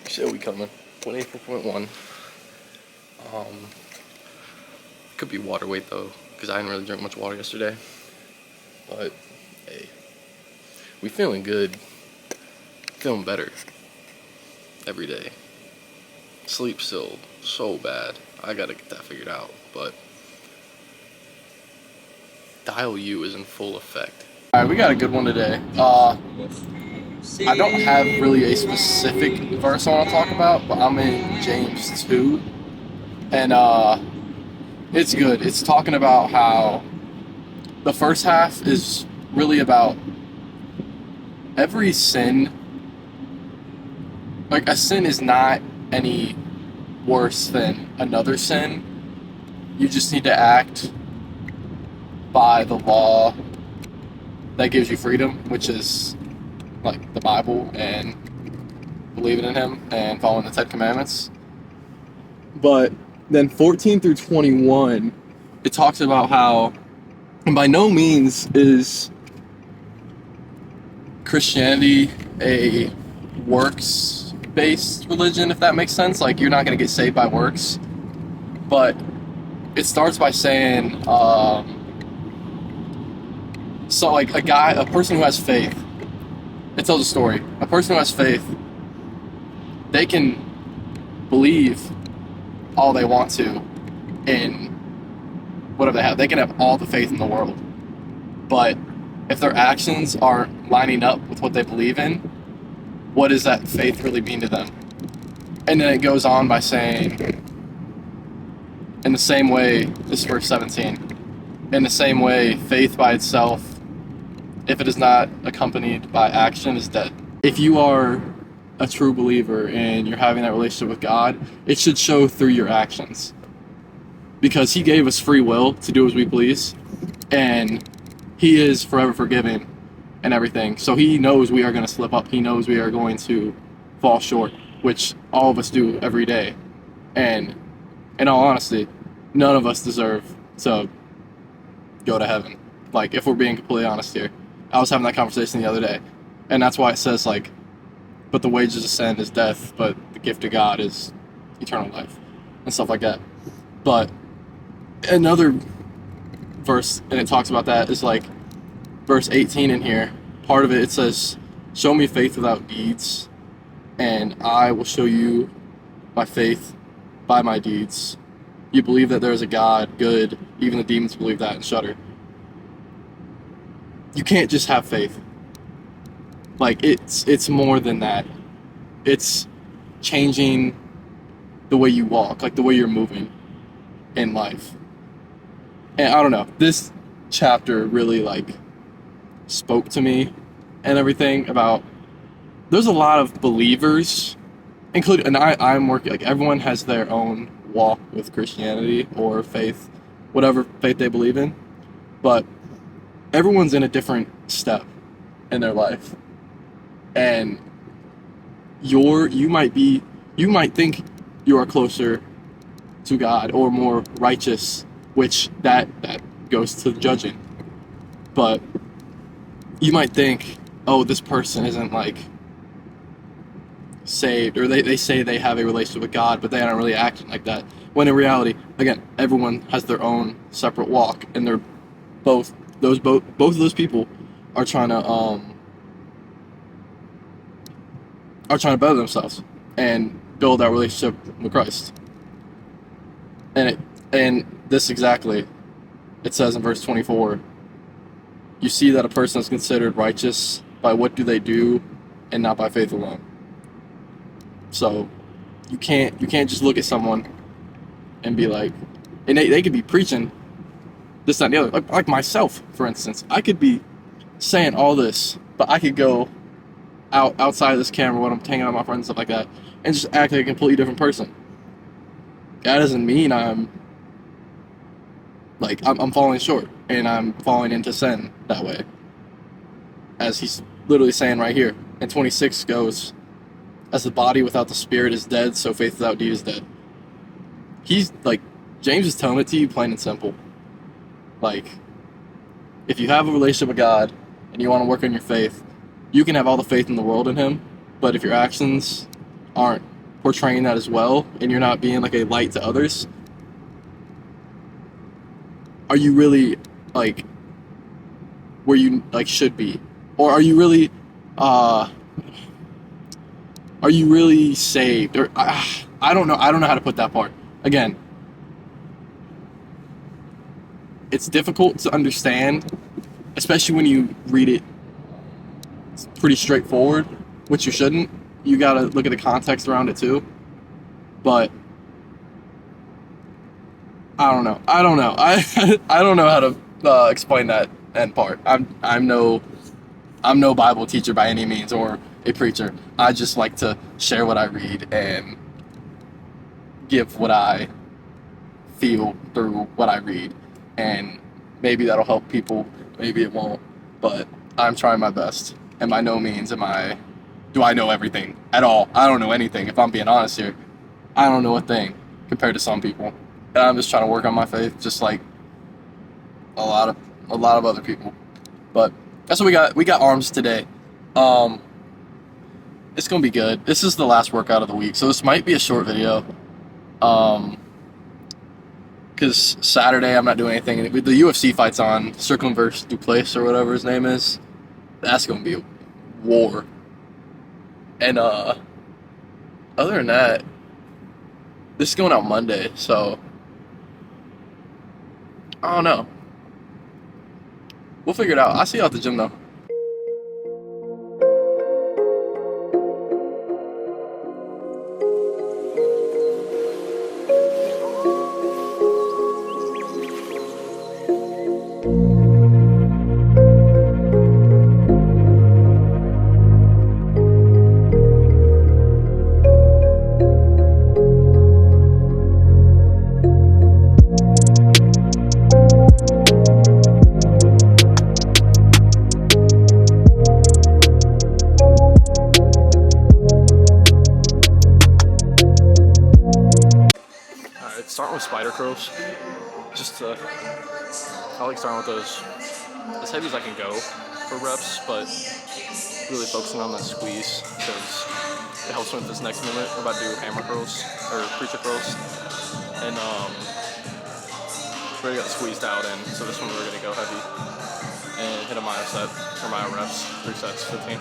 Shit, we coming. 24.1. Could be water weight though, because I didn't really drink much water yesterday. But hey, we feeling good. Feeling better every day. Sleep still so bad. I gotta get that figured out. But Dial U is in full effect. Alright, we got a good one today. I don't have really a specific verse I want to talk about, but I'm in James 2. And it's good. It's talking about how the first half is really about every sin. Like, a sin is not any worse than another sin. You just need to act by the law that gives you freedom, which is like the Bible and believing in Him and following the 10 Commandments. But then 14 through 21, it talks about how, and by no means is Christianity a works-based religion, if that makes sense. Like, you're not going to get saved by works. But it starts by saying, so like a person who has faith, it tells a story. A person who has faith, they can believe all they want to in whatever they have. They can have all the faith in the world. But if their actions aren't lining up with what they believe in, what does that faith really mean to them? And then it goes on by saying, in the same way, this is verse 17, in the same way, faith by itself, if it is not accompanied by action, is dead. If you are a true believer and you're having that relationship with God, it should show through your actions. Because He gave us free will to do as we please, and He is forever forgiving and everything. So He knows we are going to slip up. He knows we are going to fall short, which all of us do every day. And in all honesty, none of us deserve to go to heaven. Like, if we're being completely honest here. I was having that conversation the other day, and that's why it says, like, but the wages of sin is death, but the gift of God is eternal life, and stuff like that. But another verse, and it talks about that, is like verse 18 in here. Part of it, it says, show me faith without deeds, and I will show you my faith by my deeds. You believe that there is a God, good. Even the demons believe that and shudder. You can't just have faith. Like, it's more than that. It's changing the way you walk, like the way you're moving in life. And I don't know, this chapter really, like, spoke to me and everything about, there's a lot of believers, including, and I'm working, like, everyone has their own walk with Christianity or faith, whatever faith they believe in, but everyone's in a different step in their life. And you might think you are closer to God or more righteous, which that goes to judging. But you might think, oh, this person isn't, like, saved, or they say they have a relationship with God, but they aren't really acting like that. When in reality, again, everyone has their own separate walk, and they're both of those people are trying to better themselves and build that relationship with Christ. And this exactly, it says in verse 24, you see that a person is considered righteous by what do they do and not by faith alone. So you can't just look at someone and be like, and they could be preaching this, that, and the other. Like myself, for instance, I could be saying all this, but I could go outside of this camera when I'm hanging out with my friends and stuff like that, and just act like a completely different person. That doesn't mean I'm falling short, and I'm falling into sin that way. As he's literally saying right here. And 26 goes, as the body without the spirit is dead, so faith without deed is dead. He's like, James is telling it to you plain and simple. Like, if you have a relationship with God and you want to work on your faith, you can have all the faith in the world in Him, but if your actions aren't portraying that as well, and you're not being like a light to others, are you really like where you like should be, or are you really saved? Or I don't know. I don't know how to put that part. Again, it's difficult to understand, especially when you read it. It's pretty straightforward, which you shouldn't. You gotta look at the context around it too. But I don't know. I don't know how to explain that end part. I'm no Bible teacher by any means, or a preacher. I just like to share what I read and give what I feel through what I read, and maybe that'll help people, maybe it won't, but I'm trying my best, and by no means do I know everything at all. I don't know anything, if I'm being honest here. I don't know a thing compared to some people, and I'm just trying to work on my faith, just like a lot of other people. But that's what we got. We got arms today. It's gonna be good. This is the last workout of the week, so this might be a short video. Because Saturday I'm not doing anything. The UFC fight's on, Strickland versus Duplass or whatever his name is. That's gonna be a war. And other than that, this is going out Monday, so I don't know. We'll figure it out. I'll see you at the gym though. Starting with spider curls, I like starting with those as heavy as I can go for reps, but really focusing on that squeeze because it helps me with this next movement. We're about to do hammer curls, or preacher curls, and we already got squeezed out in, so this one we're going to go heavy and hit a myo set, or myo reps, 3 sets, 15.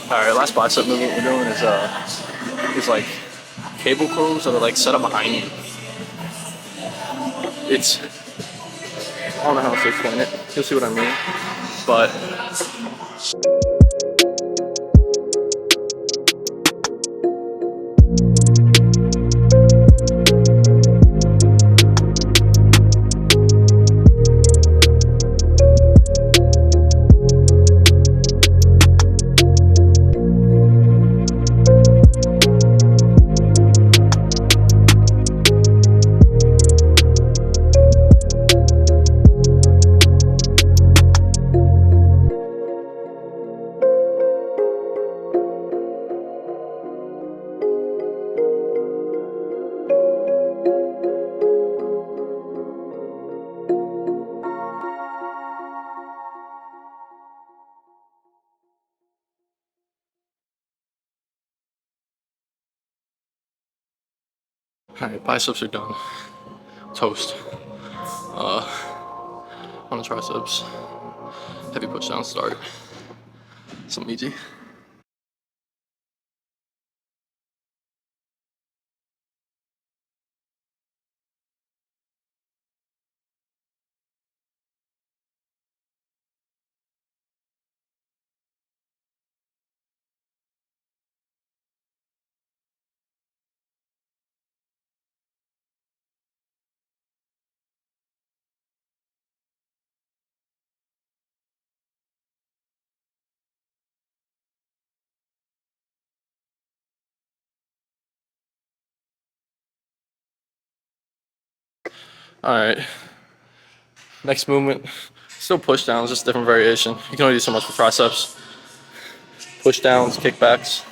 Alright, last bicep movement we're doing is like cable curls that are like set up behind you. It's, I don't know how else to explain it. You'll see what I mean. But Alright, biceps are done. Toast. On the triceps. Heavy push down start. Something easy. Alright. Next movement. Still push downs, just different variation. You can only do so much for triceps. Push downs, kickbacks.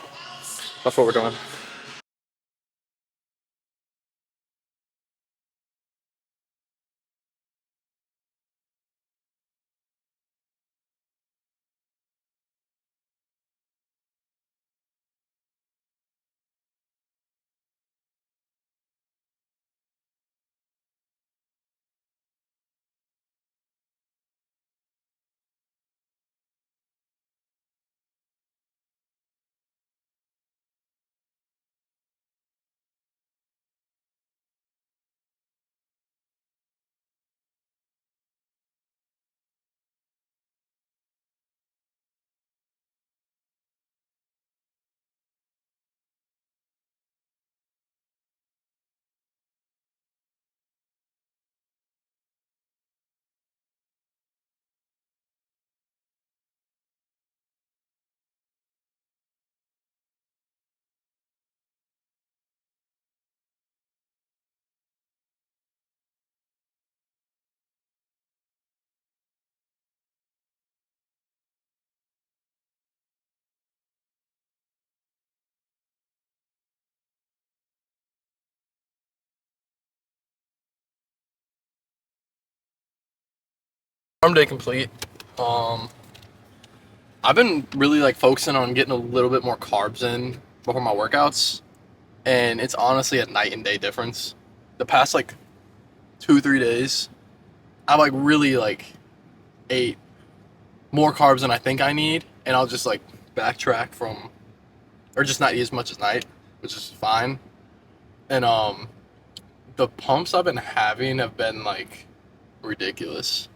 That's what we're doing. Arm day complete. I've been really like focusing on getting a little bit more carbs in before my workouts, and it's honestly a night and day difference. The past like 2-3 days, I like really like ate more carbs than I think I need, and I'll just like backtrack from, or just not eat as much at night, which is fine. And the pumps I've been having have been like ridiculous.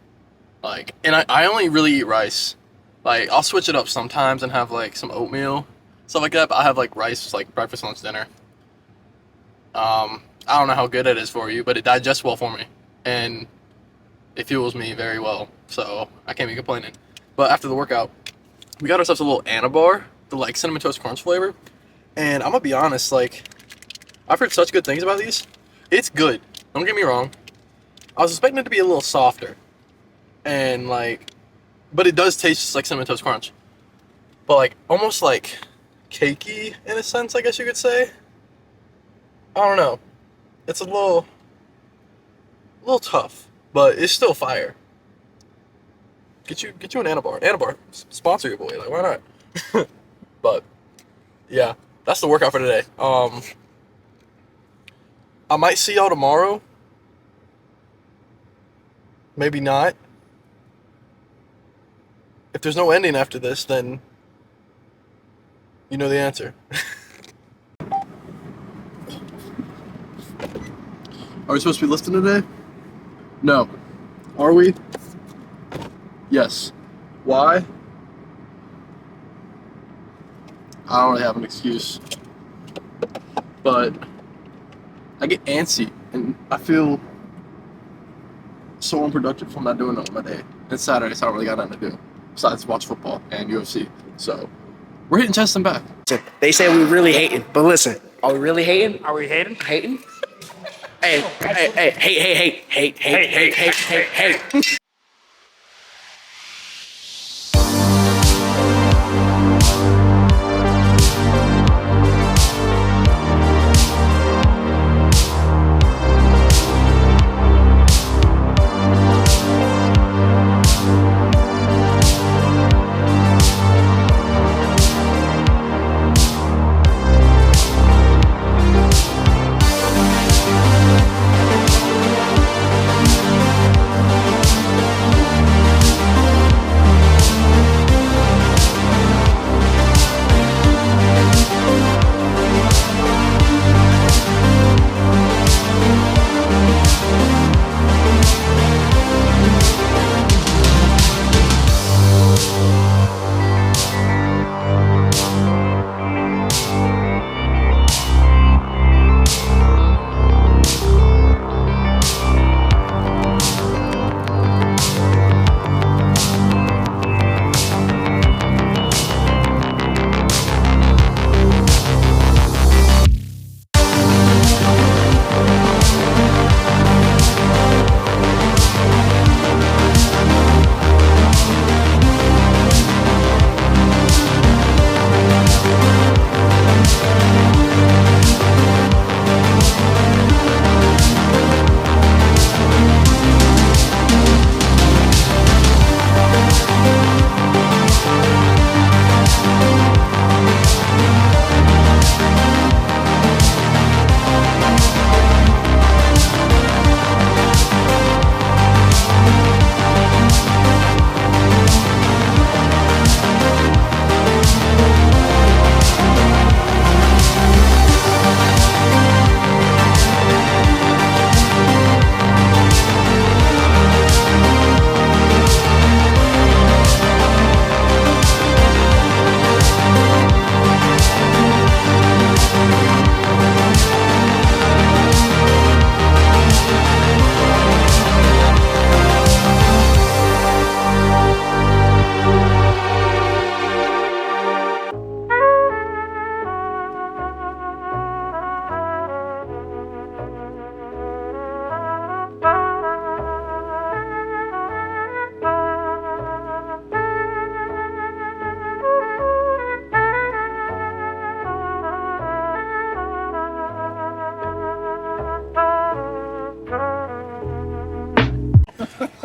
Like, and I only really eat rice. Like, I'll switch it up sometimes and have like some oatmeal, stuff like that. But I have like rice, like breakfast, lunch, dinner. I don't know how good it is for you, but it digests well for me, and it fuels me very well. So I can't be complaining. But after the workout, we got ourselves a little Anna bar, the like cinnamon toast crunch flavor. And I'm gonna be honest, like, I've heard such good things about these. It's good. Don't get me wrong. I was expecting it to be a little softer. And like, but it does taste just like cinnamon toast crunch, but like almost like cakey in a sense, I guess you could say. I don't know. It's a little tough, but it's still fire. Get you an Anna bar. Anna bar, sponsor your boy. Like, why not? But yeah, that's the workout for today. I might see y'all tomorrow. Maybe not. If there's no ending after this, then you know the answer. Are we supposed to be listening today? No. Are we? Yes. Why? I don't really have an excuse. But I get antsy and I feel so unproductive from not doing it on my day. It's Saturday, so I don't really got nothing to do besides watch football and UFC. So we're hitting chest and back. They say we really hating, but listen, are we really hating? Are we hating? Hating? Hey, hey.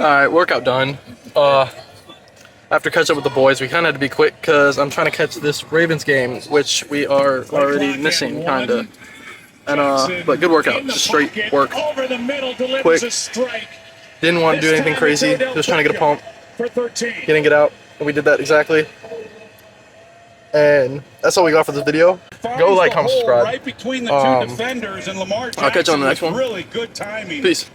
Alright, workout done. After catch up with the boys, we kind of had to be quick because I'm trying to catch this Ravens game, which we are already missing, kind of. And but good workout, just straight work, quick. Didn't want to do anything crazy, just trying to get a pump, getting it out, and we did that exactly. And that's all we got for this video. Go like, comment, subscribe. I'll catch you on the next one. Peace.